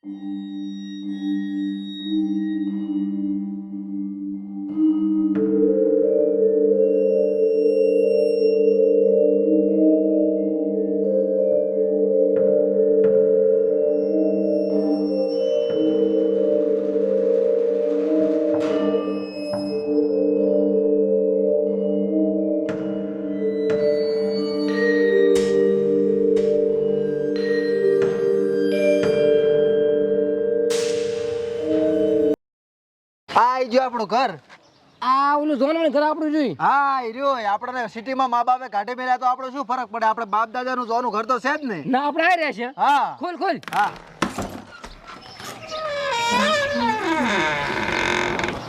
આઈ જો આપણું ઘર આ ઓલું જોવાનું ઘર આપણું જોઈ. હા ઈ રહ્યો આપણને સિટીમાં મા બાપે કાઢી મેલ્યા તો આપણો શું ફરક પડે? આપણે બાપ દાદાનું જોવાનું ઘર તો છે જ ને. ના આપણે આવી રહ્યા છે. હા ખોલ ખોલ. હા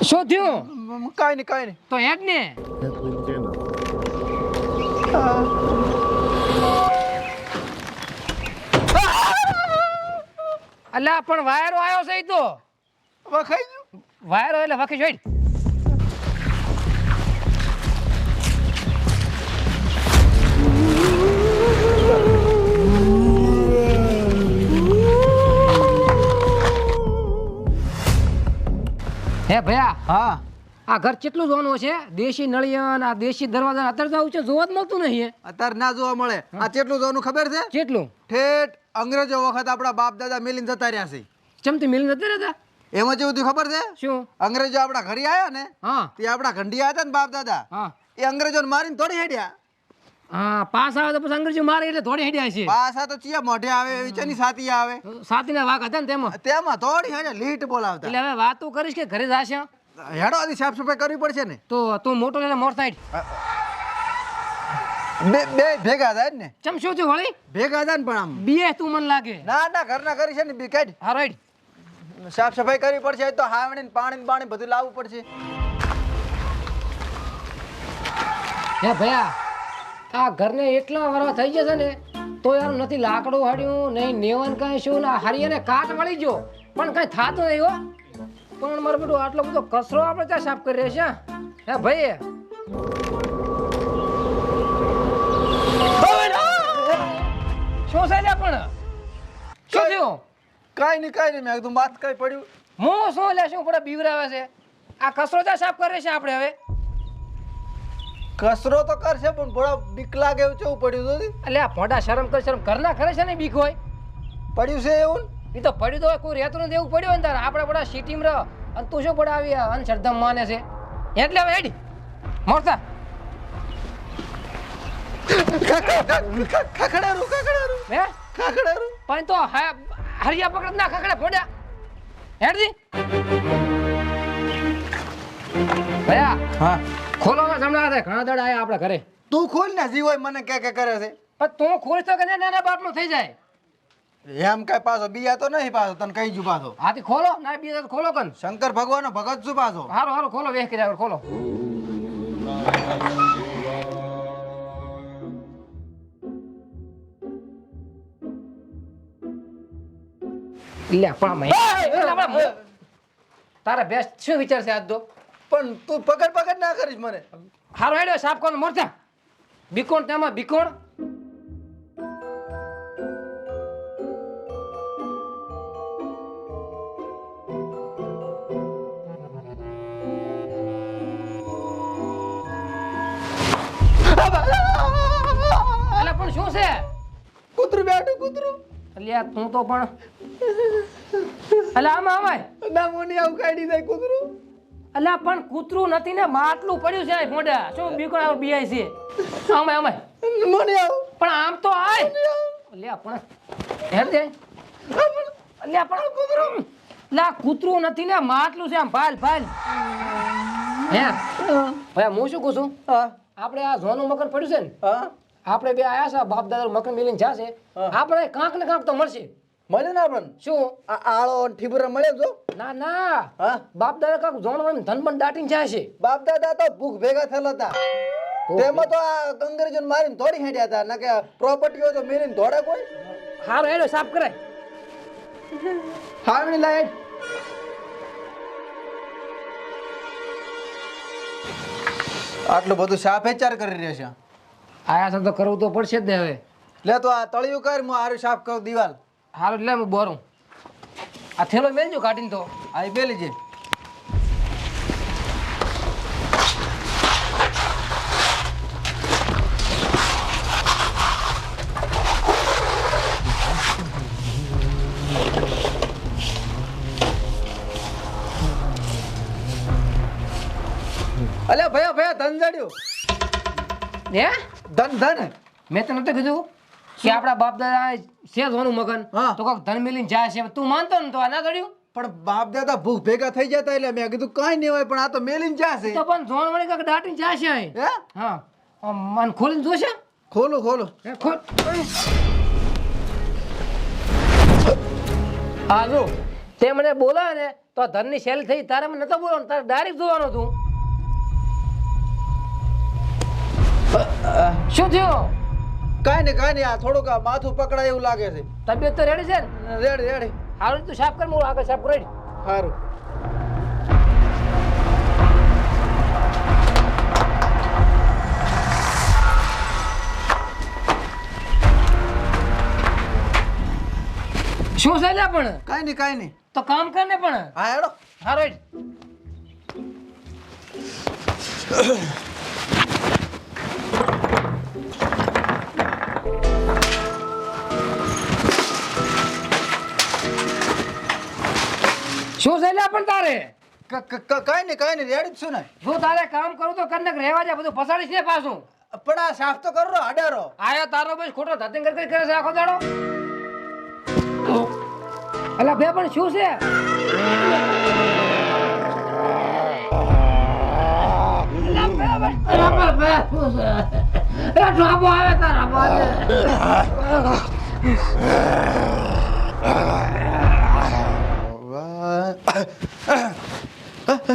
શું થયું? કાંઈ નહીં તો હેડ ને. અલ્લા પણ વાયરો આવ્યો છે ઈ તો. વખાઈ ગયું. વાયરો એટલે વખી જોઈ. હે ભયા, હા આ ઘર કેટલું જોવાનું છે? દેશી નળિયન, આ દેશી દરવાજા અત્યારે તો આવું છે જોવા જ મળતું નહીં. અત્યારે ના જોવા મળે. આ કેટલું જોવાનું ખબર છે? કેટલું? ઠેઠ અંગ્રેજો વખત આપણા બાપ દાદા મિલીને જતા રહ્યા છે. ચમથી મિલ નથી રહેતા. એમાં જેવું થયું ખબર છે? શું? અંગ્રેજો આપણા ઘરે આવ્યા ને, હા તે આપણા ઘંટિયા હતા ને બાપ દાદા, હા એ અંગ્રેજોને મારીને તોડી હેડ્યા. હા, પાસ આવે તો પછી અંગ્રેજી મારે એટલે થોડી હેડ્યા છે. પાછા તો ચિયા મોઢે આવે, વિચારની સાથી આવે, સાથીના વાઘ હતા ને તેમાં. તેમાં તોડી હેડ્યા, લીટ બોલાવતા. એટલે હવે વાતો કરીશ કે ઘરે જાશે? હેડો આથી સાફ સફાઈ કરવી પડશે ને. તો તું મોટો લઈને મોર સાઈડ. બે ભેગા થાય ને. ચમ શું થયું વળી? ભેગા થાય ને પણ આમ બે તું મને લાગે. ના ઘરના કરી છે ને બી કાઢ. હા રાઈટ. સાફ સફાઈ કરવી પડશે તો હાવણી ને પાણી બધું લાવવું પડશે. હે ભયા, આ ઘરને એટલા વરવા થઈ જશે ને તો યાર નથી લાકડું હાડ્યું નહીં, નેવન કઈ શું ના હરિયાને કાટ વળી ગયો પણ કઈ થાતું નહીં હો. પણ મારું બેટું આટલો બધો કચરો આપણે ત્યાં સાફ કરી રહ્યા છે. હે ભાઈ શું છે લ્યા પણ? શું થયું? કાંઈ નહીં મેં કીધું માથ કઈ પડ્યું. હું શું લે શું પડે બીવરાવે છે? આ કચરો ત્યાં સાફ કરે છે આપણે હવે. કસરો તો કરશે પણ થોડા બીક લાગે એવું કેવું પડ્યું હતું? એટલે આ મોઢા શરમ કર શરમ ઘરના કરે છે ને બીક હોય. પડ્યું છે એવું? એ તો પડ્યું તો હોય, કોઈ રહેતું નથી એવું પડ્યું હોય ને તારે. આપણે બધા સિટીમાં રહ અને તું શું પડે આવી અંધશ્રદ્ધા માને છે એટલે હવે હેડી મોરતા. ખખડારું હે ખખડારું. પણ તો હરિયા પકડ ના ખખડે ફોડ્યા હેડજી. ભયા હા ખોલો હવે હમણાં ઘણા દડા આયા આપણા ઘરે. તું ખોલ ને જીવોય મને કે કરે છે. પણ તું ખોલ તો કે નાના બાપનું થઈ જાય. એમ કઈ પાછો બીયા તો નહીં પાછો તને કઈ જુ પાછો. હાથી ખોલો ના બીજા તો ખોલો કન. શંકર ભગવાન ભગત શું પાછો. હારો હારો ખોલો વેખ કર્યા ખોલો. લે પણ તારા બેસ્ટ શું વિચાર છે આજ તો? પણ તું પકડ ના કરીશ મને. હારો હેડો સાફ કોણ મોરતા. બીકોણ તેમાં બીકોણ. અલા પણ શું છે? કૂતરું બેઠું કૂતરું. અલ્યા તું તો પણ અલા આમાં આમાય ના મોની આવું કાઢી દે કૂતરું. અલા પણ કૂતરું નથી ને માટલું પડ્યું છે આ ફોડા. શું બીકોણ આવ બીઆઈ છે? આમાય આમાય મોની આવું પણ આમ તો આય. અલ્યા પણ હેર દે. અલ્યા પણ કૂતરું લા કૂતરું નથી ને માટલું છે આમ ભાલ ભાલ. હે ભાઈ હું શું કહું છું? હા આપણે આ ઝોનું મકર પડ્યું છે ને, હા આપણે બે આયા છે બાપ દાદા મકર મિલીને જાશે. આપણે કાંક ને કાંક તો મળશે. મળે ને આપણને? શું? આ આળો અને ઠીબુરા મળે જો. ના ના હા બાપ દાદા કાંક ઝોન ધન પણ દાટીને જાય છે. બાપ દાદા તો ભૂખ ભેગા થયેલા હતા. તેમાં તો આ અંગ્રેજોને મારીને તોડી હેડ્યા હતા. ના કે પ્રોપર્ટીઓ તો મેરીને દોડે કોઈ. હારો હેડો સાફ કરાય. હાવણી લાઈટ. આટલું બધું સાફ ચાર કરી રહ્યા છે. આયા છે તો કરવું તો પડશે જ ને હવે. લે તો આ તળિયું કર, હું આરું સાફ કરું દિવાલ. હારું એટલે હું બોરું. આ થેલો મેલજો કાઢીને તો. આ બેલી છે. અલ્યા ભયા ધન જડ્યું. હે ધન મેં તો નતું કીધું કે આપણા બાપ દાદા છે સોનું મગન હા. તો કોક ધન મેલીને જાય છે. તું માનતો ને તો આ ના કર્યું પણ બાપ દાદા ભૂખ ભેગા થઈ જતા એટલે મેં કીધું કઈ નહીં હોય પણ આ તો મેલીને જાશે. તો પણ જોણ વળી કાંઈક દાટીને જાય છે અહીં. હે હા મન ખોલીને જોશે. ખોલો હે, ખોલ. હા જો તે મને બોલાવે ને તો આ ધનની સેલ થઈ તારે મને નતો બોલવાનું, તારે ડાયરેક્ટ જોવાનું તું. શું થયું? કાંઈ નહીં આ થોડુંક આ માથું પકડાય એવું લાગે છે. તબિયત તો રેડી છે ને? રેડી હારું તું સાફ કર, હું આગળ સાફ કરી. સારું. શું છે લ્યા પણ? કાંઈ નહીં તો કામ કર ને પણ. હા હેડો. હા રાઈટ. શું છે લ્યા પણ તારે? કાંઈ નહીં રેડી જ છું ને. જો તારે કામ કરું તો કન્નક રહેવા દે, બધું પસાડીશ ને પાછું. પણ આ સાફ તો કરો અડારો. આયો તારો બસ ખોટો ધતિંગ કરી કરે છે આખો દાડો. અલા બે પણ શું છે?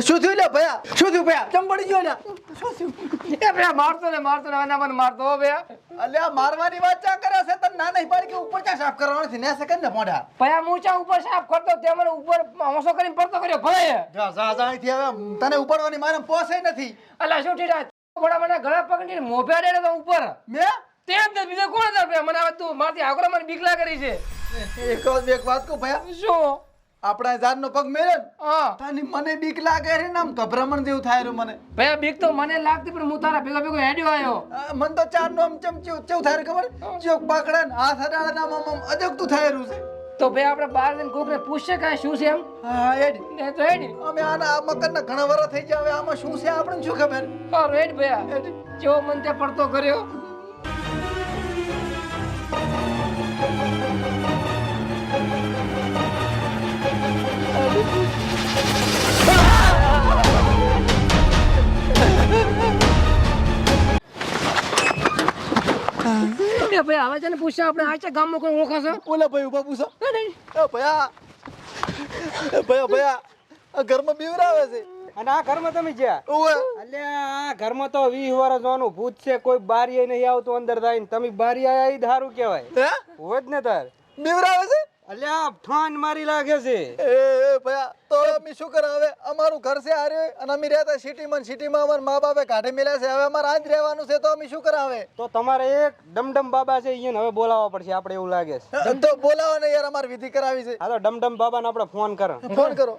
શું થયું લે ભયા? શું થયું ભયા? ચમ પડી ગયો લે? શું થયું? એ ભયા મારતો ને આના મને મારતો હો ભયા. અલ્યા મારવાની વાત ચા કરે છે? તને ના નહીં પાડી કે ઉપર ચા સાફ કરવાનો છે ને સેકન્ડ ને મોઢા. ભયા મૂચા ઉપર સાફ કરતો તે મને ઉપર હોંસો કરીને પડતો કર્યો ભલે. જા અહીંથી હવે તને ઉપાડવાની મારે પોસે નથી. અલા શું ઠીક બડા મને ગળા પકડીને મોભે ડેડે તો ઉપર મે તેમ તો બીજો કોણ હતો ભયા? મને હવે તું મારથી આગળ મને બીક લાગી છે. એક વાત કહું ભયા, શું? આપણા જાનનો પગ મેળે ને હા તાની મને બીક લાગે છે ને આમ ગભરામણ જેવું થાય રહ્યું મને. ભયા બીક તો મને લાગતી પણ હું તારા ભેગો હેડ્યો આવ્યો. મન તો ચાર નો આમ ચમચ્યું કેવું થાય ખબર? ચોક પકડે ને હાથ અડાડે ને આમ અજગતું થાય રહ્યું છે. તો ભાઈ આપણે બહાર જઈને કોકને પૂછશે કાંઈ શું છે એમ? હા એડ ને તો હેડ. અમે આના આ મકાનના ઘણા વર્ષ થઈ ગયા હવે આમાં શું છે આપણને શું ખબર? સારું હેડ ભયા. જેવો મન તે પડતો કર્યો. એ ભાઈ હવે છે ને પૂછશે આપણે આ છે ગામમાં કોઈ ઓળખાશે? ઓલા ભાઈ ઉભા પૂછો. એ ભયા આ ઘરમાં બીવરાવે છે. અને આ ઘરમાં તમે જ્યાં ઓવે અલ્યા આ ઘરમાં તો 20 વર્ષ જવાનું ભૂત છે, કોઈ બારીએ નહીં આવતું અંદર થઈને. તમે બારી આયા ઈ ધારું કહેવાય. હે હોય જ ને તાર. બીવરાવે છે? અલ્યા ઠાન મારી લાગે છે. એ ભયા તો અમે શું કરે હવે? અમારું ઘર છે આરે અને અમે રહેતા સિટીમાં અમારા મા બાપે કાઢે મેલ્યા છે. હવે અમારે આજ રહેવાનું છે તો અમે શું કરાવે? તો તમારે એક ડમડમ બાબા છે ઈયને હવે બોલાવવા પડશે, આપણે એવું લાગે છે. તો બોલાવો ને યાર, અમારે વિધિ કરાવી છે. હા તો ડમડમ બાબાને આપણે ફોન કરો. ફોન કરો.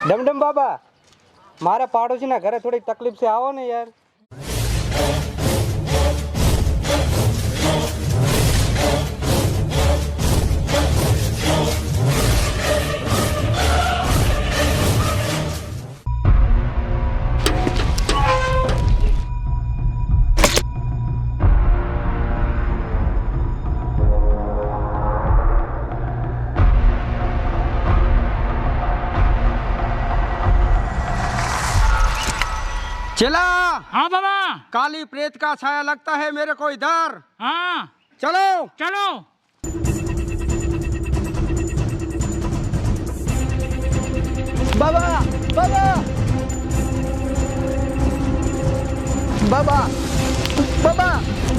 ડમડમ બાબા, મારા પાડોશીના ઘરે થોડીક તકલીફ છે, આવો ને યાર. चला हाँ बाबा। काली प्रेत का छाया लगता है मेरे को इधर। हाँ चलो चलो। બાબા બાબા બાબા બાબા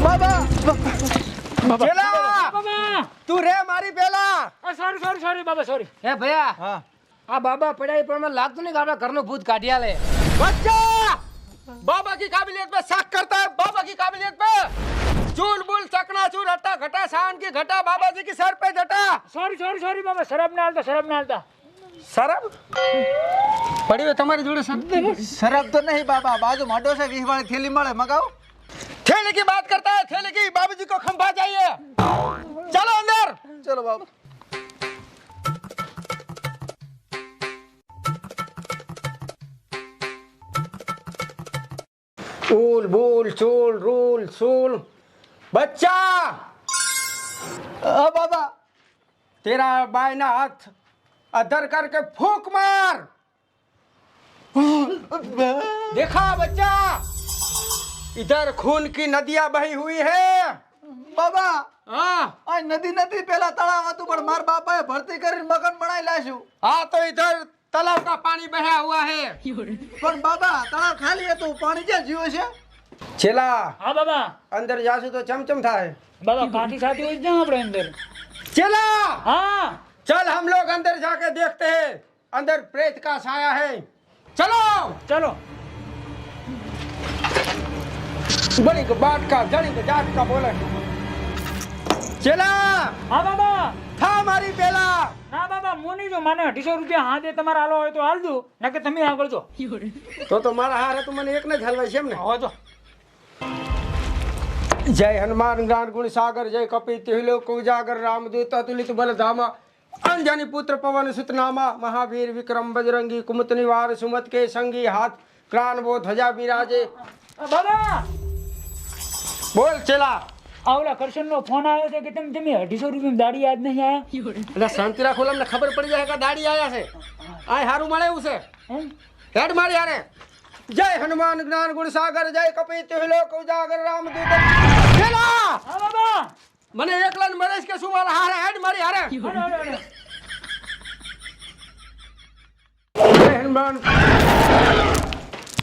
બાબા चला बाबा तू रे मारी पेला। सॉरी सॉरी सॉरी बाबा सॉरी। હે ભયા હા આ બાબા પડ્યા એ પણ મને લાગતું નહીં કે આપણા ઘરનું ભૂત કાઢ્યા લે. बच्चा बाबा की काबिलियत पे शक करता है, बाबा की काबिलियत पे। चूल बुल चकना चूर हट्टा घटा शान की घटा बाबा जी की सर पे जटा સોરી સોરી સોરી બાબા શરમ ના હાલતા શરમ ના હાલતા शराब पड़ी हुई तुम्हारी जोड़े शब्द शराब तो नहीं बाबा, बाजू माडो से 20 वाली थैली मळे मगाओ। थैली की बात करता है, थैली की बाबूजी को खंभा चाहिए। चलो अंदर। चलो बाबा। चूल बुल चूल रूल सूल बच्चा हाँ बाबा। तेरा बायना हाथ अधर करके फूंक मार। देखा बच्चा, इधर खून की नदियां बही हुई है। बाबा हाँ आ नदी नदी पेला तळाव હતું પણ માર બાપાએ ભરતી કરીને મકાન બનાવી લાશ્યું। हाँ तो इधर तालाब का पानी बहा हुआ है। પણ બાબા તળાવ ખાલી હતું, પાણી ક્યાં જીવો છે? चला હા બાબા अंदर जासू तो चमचम था है। બાબા કાઠી સાથે હોય જ ને આપણે અંદર चला હા चल हम लोग अंदर जाके देखते हैं, अंदर प्रेत का साया है। चलो ચલો बड़ी को बाट का जड़ी को जाट का बोले। चला હા બાબा था हमारी बेला। ના બાબા મોની જો મને 250 રૂપિયા હા દે તમારે હાલો હોય તો હાલ દઉં નકે તમે આગળ જો तो मारा हार है तो मैंने एक ने हलवाई છે એમને। હો જો जय हनुमान ज्ञान गुण सागर, जय कपि तिहलो उजागर, रामदूत अतुलित बल धामा, अंजनी पुत्र पवन सुत नामा, महावीर विक्रम बजरंगी, कुमत निवार सुमत के संगी, हाथ क्रान वो ध्वजा विराजे। બાબા बोल चला। આવલા કરશનનો ફોન આવ્યો છે કે તમે 250 રૂપિયા દાડી યાદ નહીં આયા એટલે શાંતિ રાખો, અમને ખબર પડી જાય કે દાડી આયા છે। આ હારું મળે એવું છે। હે? હેડ મારી હારે। जय हनुमान ज्ञान गुण सागर, जय कपि तिहलो उजागर, रामदूत चला। હા બાબા મને એકલા ને મરેશ કે શું મારા હારે? હેડ મારી હારે। હડો, હડો, હડો. जय हनुमान।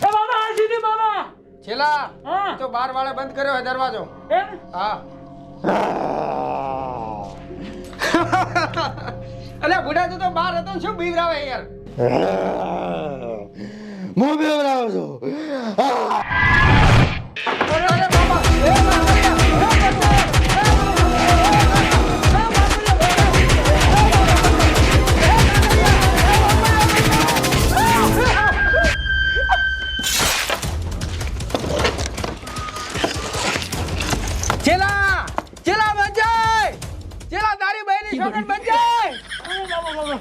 એ બાબા આ સીધી બાબા છેલા હા તો બાર વાળે બંધ કર્યો है दरवाજો। એમ हाँ अरे बुढ़ा तो बाहर હતો શું બીવરાવે યાર? મો બેવરાવો છો। અરે બાબા એ ચેલા ચેલા બન જાય, ચેલા તારી બહેની છોકન બન જાય। અરે બાબા બાબા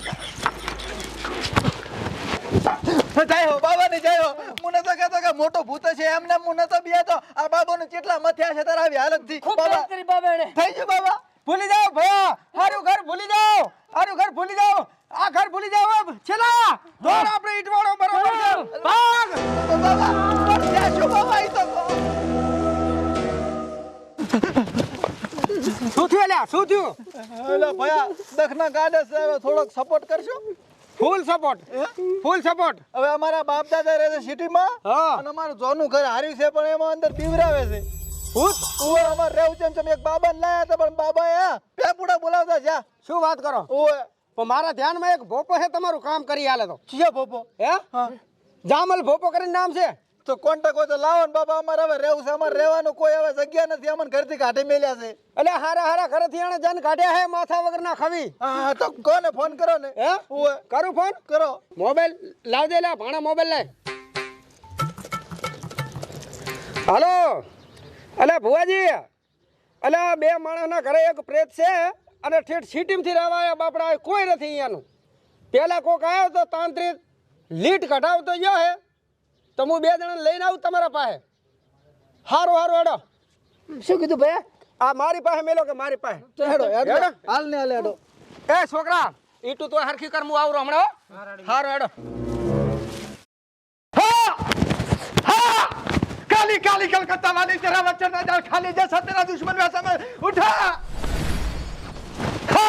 જય હો બાબા ની જય હો। મુને તો કહેતો કે મોટો ભૂત છે, એમને મુને તો બિયા તો આ બાબોને કેટલા મથ્યા છે તારા આવી હાલત થી। ખૂબ બાબા વાત કરી બાબા એણે થઈ ગયું બાબા। ભૂલી જાઓ ભયા, હારું ઘર ભૂલી જાઓ, હારું ઘર ભૂલી જાઓ, આ ઘર ભૂલી જાઓ। अब ચેલા દોડ આપણે ઈટવાળો બરોબર છે, ભાગ। બાબા પણ ત્યાં શું બાબા ઈ તો શું થયું લ્યા, શું થયું? એલા ભયા દખના ગાડે છે, હવે થોડોક સપોર્ટ કરશો? Full support, full support. હવે અમારા બાપ દાદા રહે છે સિટીમાં હા અને અમારું જોનું ઘર હાર્યું છે પણ એમાં અંદર બીવરાવે છે ભૂત ઓય અમાર રેવ ચમ એક બાબાને લાયા હતા પણ બાબાએ પેપુડા બોલાવતા જા શું વાત કરો? ઓય પણ મારા ધ્યાનમાં એક ભોપો છે, તમારું કામ કરી હાલે તો ચિયા ભોપો હે? હા જામલ ભોપો કરીને નામ છે। તો કોન્ટેક્ટ હોય તો લાવો ને બાબા, અમારે હવે રહેવું છે, અમારે રહેવાનું કોઈ હવે જગ્યા નથી, અમને ઘરથી કાઢી મેલ્યા છે। એટલે હારા હારા ઘરેથી આણે જન કાઢ્યા હે, માથા વગર ના ખવી હા તો કોને ફોન કરો ને? હે? ઓય કરું ફોન? કરો। મોબાઈલ લાવ દે, લે ભાણા મોબાઈલ લાય। હાલો અલે ભુવાજી, અલે બે માણસના ઘરે એક પ્રેત છે અને ઠેઠ સિટીમથી રહેવા આવ્યા બાપડા, કોઈ નથી અહીંયાનું। પેલા કોક આવ્યો તો તાંત્રિક લીટ કઢાવતો ગયો હે, તો હું બે જણા લઈને આવું તમારા પાસે। હારું હારું હેડો। શું કીધું ભયા? આ મારી પાસે મેલો કે મારી પાસે? હેડો હેડો હેડો। હાલ ને હાલ હેડો। એ છોકરા ઈટુ તો હરખી કર, હું આવરો હમણાં હો। હારું હેડો। હા હા काली काली कलकत्ता वाली तेरा बच्चा ना जाए खाली जैसा तेरा दुश्मन वैसा मैं। उठा खा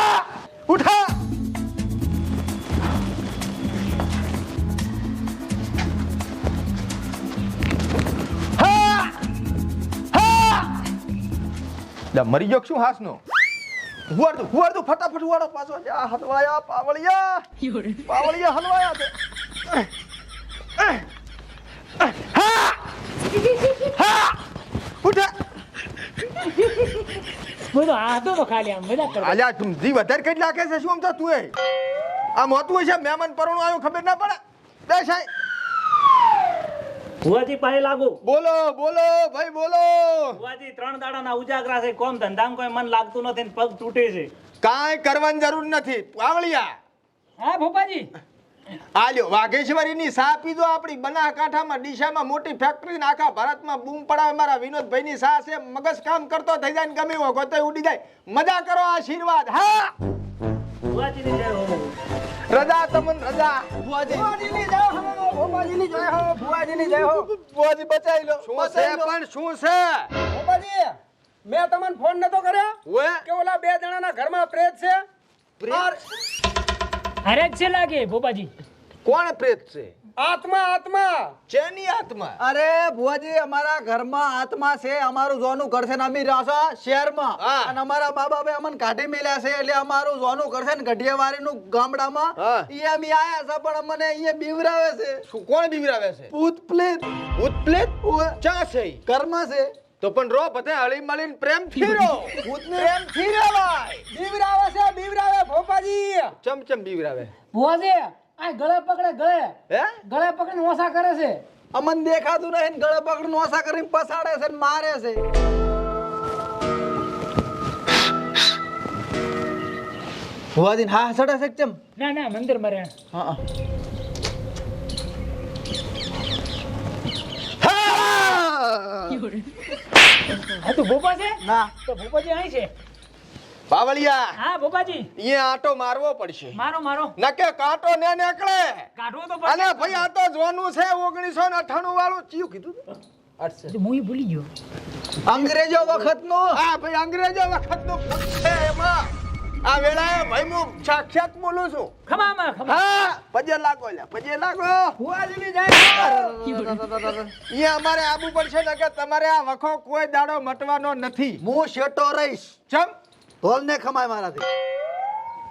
उठा। મરી ગયો શું હાસનો? હુવાડતું ફટાફટ હુવાડો પાછો જા હલવાયા પાવળિયા પાવળિયા હલવાયા તે। હા હા ઉઠા હું તો આ હતો તો ખાલી આમ મજાક કરતો. અલ્યા તું જી વધારે કઈ લાગે છે શું આમ તો તું એ આમ હોતું હશે મહેમાન પરણું આવ્યું ખબર ના પડે બે સાહેબ ભુવાજી પાસે લાગુ. બોલો બોલો ભાઈ બોલો ભુવાજી 3 દાડાના ઉજાગરા છે, કોમ ધંધામાં કોઈ મન લાગતું નથી ને પગ તૂટે છે. કાંઈ કરવાની જરૂર નથી પાવળિયા હા ભોપાજી. આલ્યો વાઘેશ્વરીની સા પીજો આપણી બનાસકાંઠામાં ડીસામાં મોટી ફેક્ટરી ને આખા ભારતમાં બૂમ પડાવે મારા વિનોદભાઈની સા છે મગજ કામ કરતો થઈ જાય ને ગમે એવો ગોતોય ઉડી જાય મજા કરો આશીર્વાદ હા ભુવાજીની જય હો. રજા તમન રજા ભુવાજીની જય હો, ભોપાજીની જય હો, ભુવાજીની જય હો. બુઆજી બચાવી લો શું છે પણ શું છે ભોપાજી, મેં તમને ફોન નતો કર્યો ઓએ કે ઓલા 2 જણાના ઘરમાં પ્રેત છે? અરે જ છે લાગે ભોપાજી. કોણ પ્રેત છે આત્મા આત્મા. ચેની આત્મા અરે બુઆજી અમારા ઘરમાં આત્મા છે અમારું જોનું ઘર છે ને અમે રાસો શહેરમાં હા. અને અમારા મા બાપે અમને કાઢી મેલ્યા છે એટલે અમારું જોનું ઘર છે ને ગઢિયાવાડીનું ગામડામાં હા. ઈ અમે આયા છે પણ અમને અહીંયા બીવરાવે છે શું કોણ બીવરાવે છે ભૂત પ્લેત ભૂત પ્રેત ચા છે ઈ? ઘરમાં છે તો પણ રો બધે હળી મળીને પ્રેમ થીરો ભૂતને પ્રેમ થીરાવાય બીવરાવે છે, બીવરાવે ભોપાજી. ચમચમ બીવરાવે ભુવાજી આ ગળે પકડે ગળે હે ગળે પકડીને ઓછા કરે છે. અમને દેખાતું નહીં ને ગળે પકડીને ઓછા કરીને પસાડે છે ને મારે છે બુઆજી હા સડે છે ચમ ના ના મંદિરમાં રહે. હા હા તો ભોપા છે ના તો ભોપાજી અહીં છે. બાવળિયા હા ભોપાજી. અહીંયા આટો મારવો પડશે મારો મારો નકે કાંટો ને નીકળે કાઢવો તો અને પડશે. ભાઈ આ તો જોનું છે 1998 વાળું ચિયું કીધું તું? હું ઈ ભૂલી ગયો. અંગ્રેજો વખતનું આ ભાઈ અંગ્રેજો વખતનું ભૂત છે એમાં આ વેળાએ ભાઈ હું સાક્ષાત બોલું છું ખમામાં ખમા. હા પજે લાગો લ્યા પજે લાગો ભુવાજીની જય હો. અહીંયા અમારે આબુ પડશે ને કે તમારે આ વખો કોઈ દાડો મટવાનો નથી હું શેટો રહીશ ચમ ઢોલ ને ખમાય મારાથી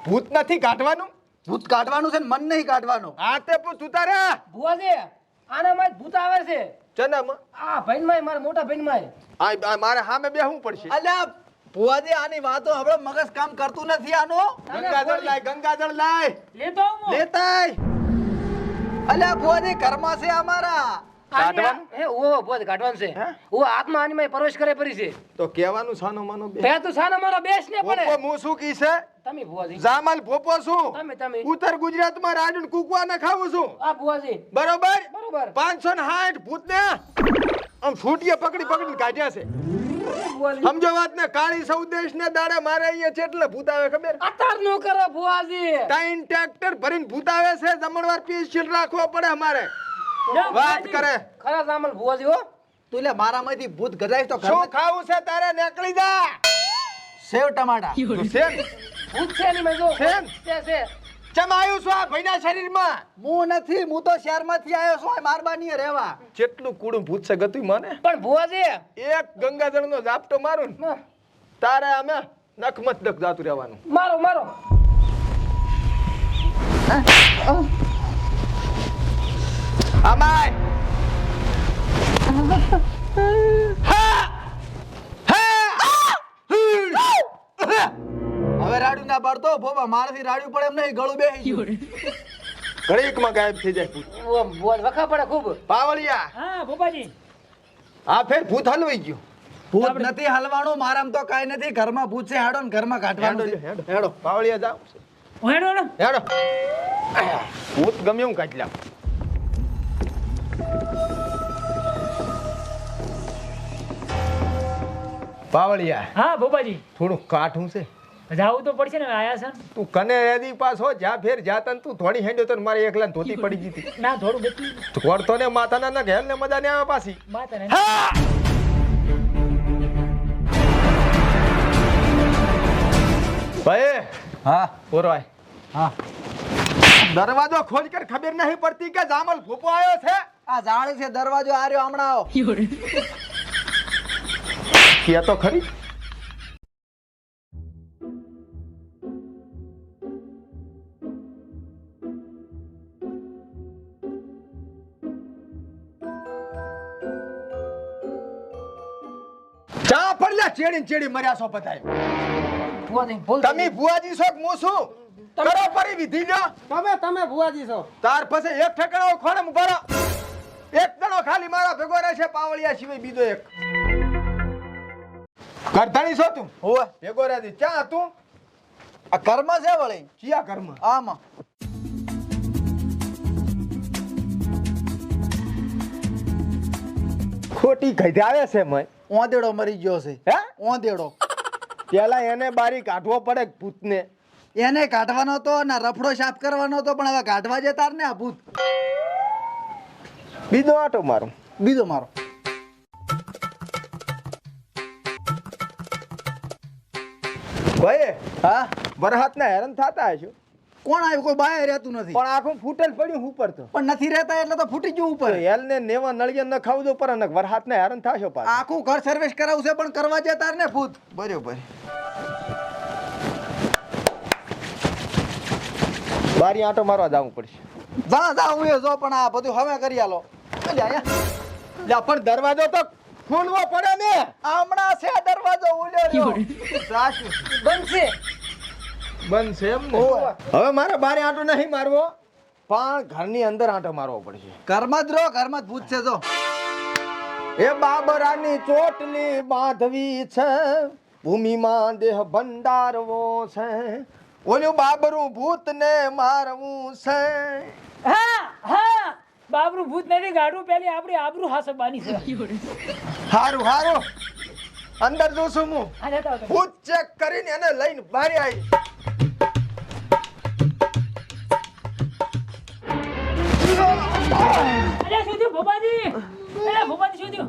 ભૂત નથી કાઢવાનું ભૂત કાઢવાનું છે ને મન નહીં કાઢવાનું આ તે પૂછ ઉતારે ભુવાજી આનામાં જ ભૂત આવે છે. ચનમ આ ભાઈમાં મારા મોટા ભાઈમાં આ મારે સામે બેહવું પડશે અલ્યા ભુવાજી આની વાતો હવે મગજ કામ કરતું નથી આનું ગંગાજળ લાય લેતો આવું હું. લેતાય અલ્યા ભુવાજી ઘરમાં છે અમારા કાઢવાનું? એ ઓ ભુવાજી કાઢવાનું છે. હે? ઓ આત્મા આનીમાં પ્રવેશ કરે પરી છે. તો કહેવાનું સાનો માનો બે બે તું સાના મારા બેસ ને ભોપો પડે. હું શું કી છે તમે ભુવાજી જામલ ભોપો છું તમે ઉત્તર ગુજરાતમાં રાડું કુકવા ને ખાવું છું આ ભુવાજી બરોબર બરોબર 560 ભૂત ને આમ છૂટીએ પકડી પકડી કાઢ્યા છે ભુવાજી સમજો વાત ને કાળી સૌદેશ ને દાડે મારે અહીંયા ચેટલે ભૂત આવે ખબર અતાર નો કરો ભુવાજી. 3 ટ્રેક્ટર ભરીને ભૂત આવે છે જમણવાર સ્પેશિયલ રાખવો પડે અમારે ના, વાત ભોપાજી. કરે ખરા જામલ ભુવાજી હો. તું લે મારામાંથી ભૂત ગજાય તો શું ઘરમાં ખાવું છે તારે નીકળી જા સેવ ટમાટા તું છે ને? ભૂત છે ની મેં જો છે? છે. ચમ આવ્યું છું આ ભાઈના શરીરમાં હું નથી હું તો શહેરમાંથી આવ્યો છું આ મારબાનીએ રહેવા જેટલું કુડું ભૂત છે ગતું મને પણ ભુવાજી એક ગંગાજળ નો ઝાપટો મારું ને તારે અમે નખમત નખ જાતું રહેવાનું મારો મારો અમાય હવે રાડ્યું ના પાડતો ભોપા મારાથી રાડ્યું પડે એમ નહીં ગળું બેહી ગયું ઘડીકમાં ગાયબ થઈ જાય ભૂત ઓ ભુવાજી વખા પડે ખૂબ. પાવળિયા હા ભોપાજી. આ ફેર ભૂત હલવાઈ ગયું ભૂત નથી હલવાનું મારામાં તો કાઈ નથી ઘરમાં ભૂત છે હાડો ને ઘરમાં હેડો કાઢવાનું છે. હેડો હેડો પાવળિયા જાવ હું હેડો હેડો. હેડો ભૂત ગમે એવું કાઢી લાવ પાવળિયા હા ભોપાજી. થોડું કાઠું છે જાવું તો પડશે ને આયા છે ને. તું કને રેદી પાસ હો જ્યાં ફેર જાતન તું થોડી હેંડ્યો તો મારે એકલા ધોતી પડી ગઈ હતી ના થોડું ગતું થોડતો ને માથાના ના ઘેર ને મજા ને આવે પાછી માતા ને. ભાઈ હા ઓરવાય હા દરવાજો ખોલ કર ખબર નહીં પડતી કે જામલ ભૂપો આવ્યો છે આ જાળી છે દરવાજો આર્યો હમણાં આવો કે તો ખરી ચા પડલા ચેડી મર્યા છો બધાય. ભુવાજી ભૂલ તમે ભુવાજી છો કે હું છું? કરો પરી વિધિ લ્યો. તમે ભુવાજી છો. તાર પછી એક ઠેકાણો ખોણે ઉભા રહો. એક જણો ખાલી મારા ભેગો રહે છે પાવળિયા સિવાય બીજો એક. કરતાણી છો તું? હોવે ભેગો રહે ક્યાં તું? આ કર્મ છે વળી ચિયા ઘરમાં? આમાં ખોટી કઈથી આવે છે મય. ઓંદેડો મરી ગયો છે હે? ઓંદેડો પેલા એને બારી કાઢવો પડે ભૂતને. એને કાઢવાનો તો ને રફડો સાફ કરવાનો તો પણ હવે કાઢવા જતા ને આ ભૂત બીજો આટો મારો. બીજો મારો ભાઈ હા વરહાતના હેરાન થતા હશો કોણ આવ્યું કોઈ બાય રહેતું નથી પણ આખું ફૂટેલ પડ્યું ઉપર તો. પણ નથી રહેતા એટલે તો ફૂટી ગયું ઉપર હેલ ને નેવા નળિયા ન ખાવું દો પર વરહાતના હેરાન થાશો પાછા. આખું ઘર સર્વિસ કરાવું છે પણ કરવા જતા ને ભૂત બરોબર બારી આટો મારવા જવું પડશે. જા હું એ જો પણ આ બધું હવે કરી આલો લે આયા લ્યા પણ દરવાજો તો ખોલવો પડે ને. હમણાં છે દરવાજો ઉલ્યો રહ્યો સાચું. બનશે બંધ છે એમ ને. હવે મારે બારે આંટો નહીં મારવો પણ ઘરની અંદર આંટો મારવો પડશે. ઘરમાં જ રહો ઘરમાં જ ભૂત છે જો એ બાબરાની ચોટલી બાંધવી છે, ભૂમિમાં દેહ ભંડારવો છે, ઓલું બાબરું ભૂતને મારવું છે. હા બાબરું ભૂત નથી ગાડું પેલી આપણી આબરૂ હાસબાની છે. હારું હારું અંદર જોશું હું. હા જતા આવતો. ભૂત ચેક કરીને એને લઈને બહાર આવી. અરે શું થયું ભોપાજી? અરે ભોપાજી શું થયું?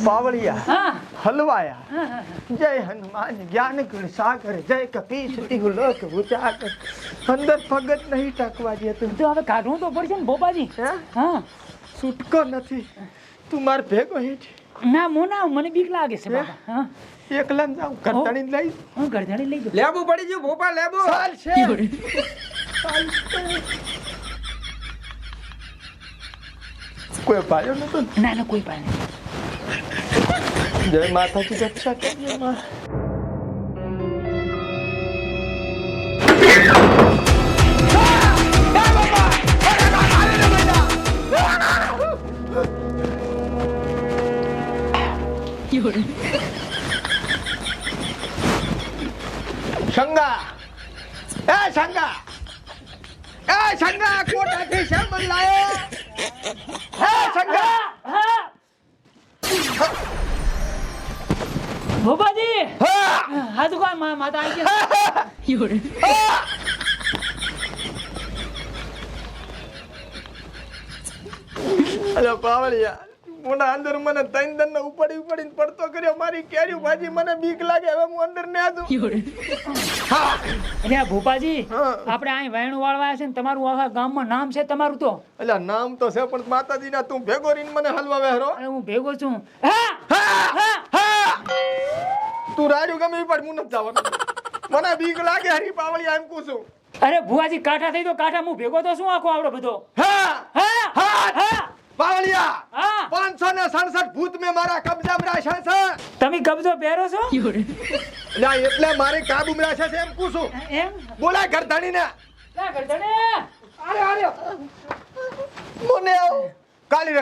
બાવળિયા હા હલવાયા. હા, હા. જય હનુમાન જ્ઞાન ગુણ સાગર, જય કપીશ તિહુ લોક ઉજાગર. અંદર પગત નહીં ટકવા દેતું. તો હવે કાઢવું તો પડશે ને ભોપાજી. હે? હા છૂટકો નથી. તું માર ભેગો હેઠ ના મોના મને બીક લાગે છે બાબા. હા એકલા ને જાઉં કરતાણી લઈ. હું ગરજાણી લઈ ગયો. લેબુ પડી ગયું ભોપા લેબુ. ચાલ છે. કોઈ પાયો નતો ને? ના ના કોઈ પાસે નહીં. જય માતાજી રક્ષા કરજે માં. સંગા એ સંગા કોટાથી શેમન લાયો. હે સંગા હા ભોપાજી હા તો કોઈ માતા આવી ગયા. અરે પાવળિયા મોના અંદર મને તૈન દન ને ઉપાડીને પડતો કર્યો. મારી કેરી ભાજી મને બીક લાગે. હવે હું અંદર ને આદું. અરે ભોપાજી હા. આપણે અહીં વહેણું વાળવા છે ને તમારું આખા ગામમાં નામ છે તમારું તો. એટલે નામ તો છે પણ માતાજીના તું ભેગો રહીને મને હલવા વેહરો. અરે હું ભેગો છું. હા તું રાડ્યું ગમે પણ હું નથી જવાનું. મને બીક લાગે હરી પાવળિયા એમ કહું છું. અરે ભુવાજી કાંઠા થઈ તો કાંઠા હું ભેગો તો શું આખો આવડો બધો. હા હા પાવળિયા હા 567 ભૂત મેં મારા કબજામાં રાખ્યા છે. તમે કબજો પહેરો છો લા એટલે મારી કાબુમાં રાખ્યા છે એમ કહું છું. એમ બોલાય ઘરધાણીને. ક્યાં કરતા મને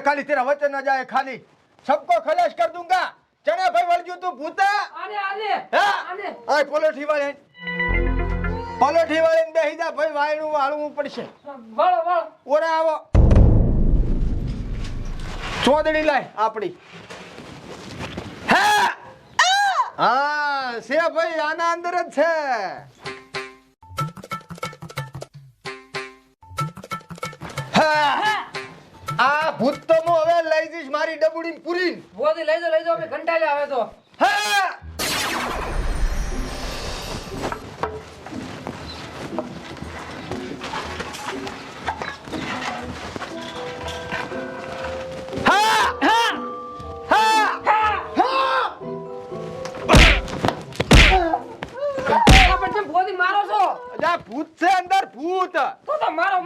કાલી તેરા વચન ન જાય ખાલી. सबको खलास कर दूंगा. चने भाई वळज्યું તું ભૂતા. આ પોલોઠી વાળીને બેહી જા ભાઈ. વાયણું વાળવું પડશે. ઓરા આવો. ચોદડી લાય આપડી. હા છે ભાઈ આના અંદર જ છે. આ ભૂત તો હું હવે લઈ જઈશ મારી ડબુડી પૂરી. ભુવાજી લઈ જાઓ અમે ઘંટાલે આવે તો ભુવાજી મારો છો અજા ભૂત છે અંદર ભૂત. તો મારો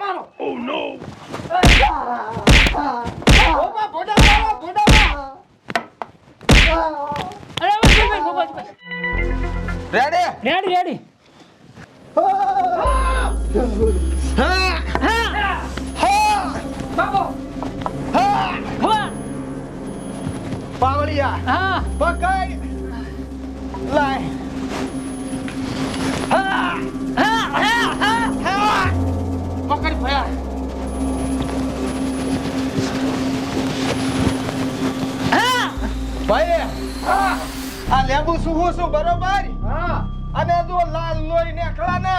ભોડા ભોડા ભોડા. અરે ભાઈ ભોપાજી રેડી રેડી રેડી બાપો હા પાવળિયા હા પકડ લાય પકડ ભયા ભાઈ આ લેબુ શું બરોબર હા અને જો લાલ લોહી નીકળા ને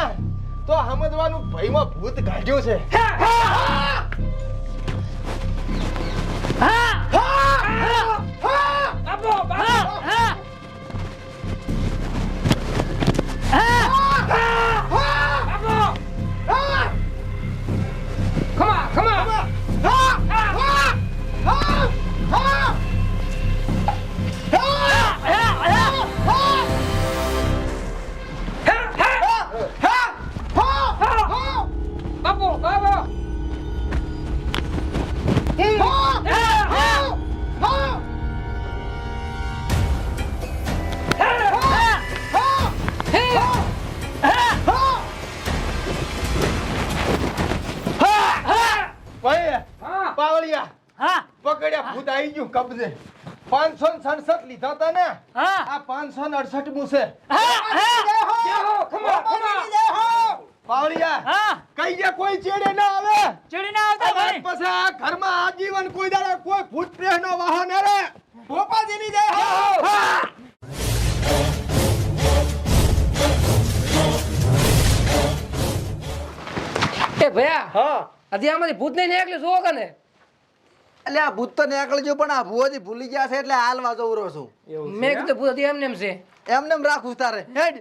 તો સમજવાનું ભઈમાં ભૂત કાઢ્યું છે બાપો બાપો બાપો બાપો ભાઈ હા પાવળિયા હા પકડ્યા ભૂત આવી ગયું કબજે 567 લીધા તા ને હા આ 568 મુ છે પાવળિયા હા કઈ જે કોઈ ચેડે ના આવે ચડી ના આવતા અને ભાઈ પછી આ ઘરમાં આજીવન કોઈ દાડે કોઈ ભૂત પ્રેહનો વાહન રે ભોપાજીની જય હો એ ભયા હા હજી આમાંથી ભૂત નહીં નીકળ્યું જોવો કને એટલે આ ભૂત તો નીકળજો પણ આ ભુવાજી ભૂલી ગયા છે એટલે હાલવા જવું રહું છું મેં કીધું ભૂત હજી એમને એમ છે એમને એમ રાખું તારે હેડ